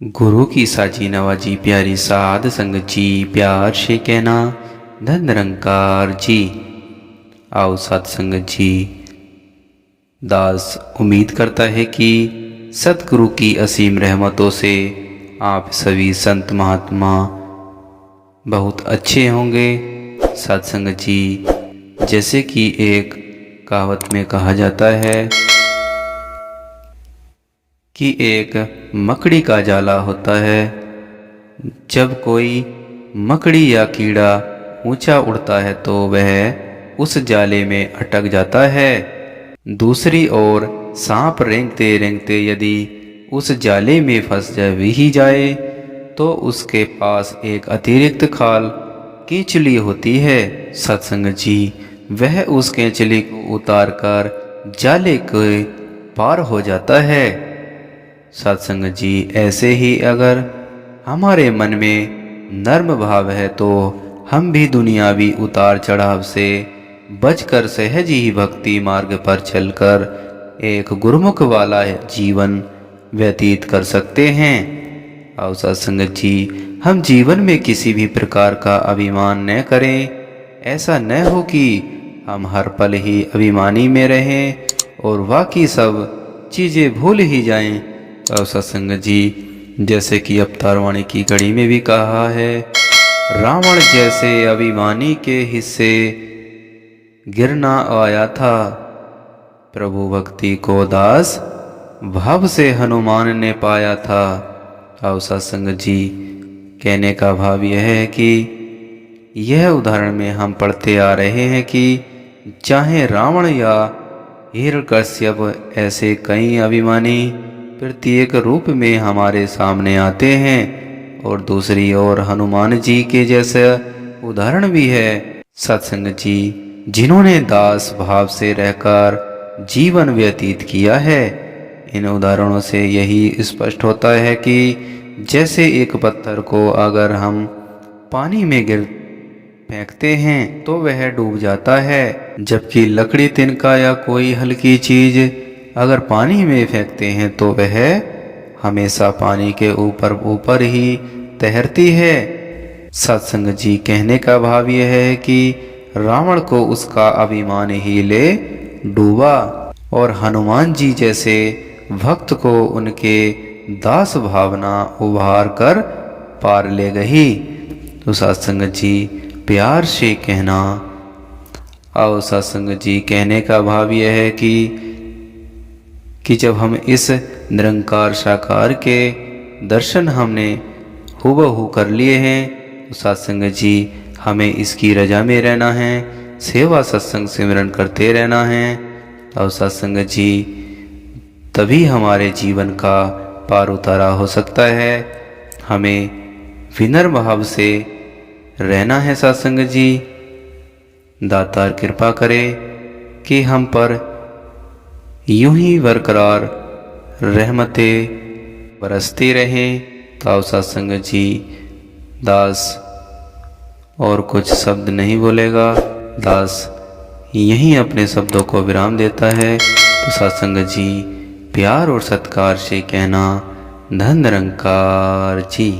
गुरु की साजी नवाजी प्यारी साध संगत जी, प्यार से कहना धन निरंकार जी। आओ साध संगत जी, दास उम्मीद करता है कि सतगुरु की असीम रहमतों से आप सभी संत महात्मा बहुत अच्छे होंगे। साध संगत जी, जैसे कि एक कहावत में कहा जाता है कि एक मकड़ी का जाला होता है। जब कोई मकड़ी या कीड़ा ऊंचा उड़ता है तो वह उस जाले में अटक जाता है। दूसरी ओर सांप रेंगते रेंगते यदि उस जाले में फंस भी जाए तो उसके पास एक अतिरिक्त खाल केंचुली होती है। सत्संग जी, वह उस केंचुली को उतार कर जाले के पार हो जाता है। सत्संग जी, ऐसे ही अगर हमारे मन में नर्म भाव है तो हम भी दुनियावी उतार चढ़ाव से बचकर सहज ही भक्ति मार्ग पर चलकर एक गुरुमुख वाला जीवन व्यतीत कर सकते हैं। आओ सत्संग जी, हम जीवन में किसी भी प्रकार का अभिमान न करें। ऐसा न हो कि हम हर पल ही अभिमानी में रहें और बाकी सब चीज़ें भूल ही जाएं। और सत्संग जी, जैसे कि अवतार वाणी की कड़ी में भी कहा है, रावण जैसे अभिमानी के हिस्से गिरना आया था, प्रभु भक्ति को दास भाव से हनुमान ने पाया था। और सत्संग जी, कहने का भाव यह है कि यह उदाहरण में हम पढ़ते आ रहे हैं कि चाहे रावण या हिरण्यकश्यप ऐसे कई अभिमानी प्रत्येक रूप में हमारे सामने आते हैं और दूसरी ओर हनुमान जी के जैसा उदाहरण भी है सत्संग जी, जिन्होंने दास भाव से रहकर जीवन व्यतीत किया है। इन उदाहरणों से यही स्पष्ट होता है कि जैसे एक पत्थर को अगर हम पानी में गिर फेंकते हैं तो वह डूब जाता है, जबकि लकड़ी तिनका या कोई हल्की चीज अगर पानी में फेंकते हैं तो वह हमेशा पानी के ऊपर ऊपर ही तैरती है। सत्संग जी, कहने का भाव यह है कि रावण को उसका अभिमान ही ले डूबा और हनुमान जी जैसे भक्त को उनके दास भावना उभार कर पार ले गई। तो सत्संग जी, प्यार से कहना। और सत्संग जी, कहने का भाव यह है कि जब हम इस निरंकार साकार के दर्शन हमने हूबहू कर लिए हैं तो सत्संग जी, हमें इसकी रजा में रहना है, सेवा सत्संग सिमरन करते रहना है। और सत्संग जी, तभी हमारे जीवन का पार उतारा हो सकता है। हमें विनम्र भाव से रहना है। सत्संग जी, दातार कृपा करे कि हम पर यूं ही बरकरार रहमतें बरसती रहें। तो सत्संग जी, दास और कुछ शब्द नहीं बोलेगा, दास यहीं अपने शब्दों को विराम देता है। तो सत्संग जी, प्यार और सत्कार से कहना धन निरंकार जी।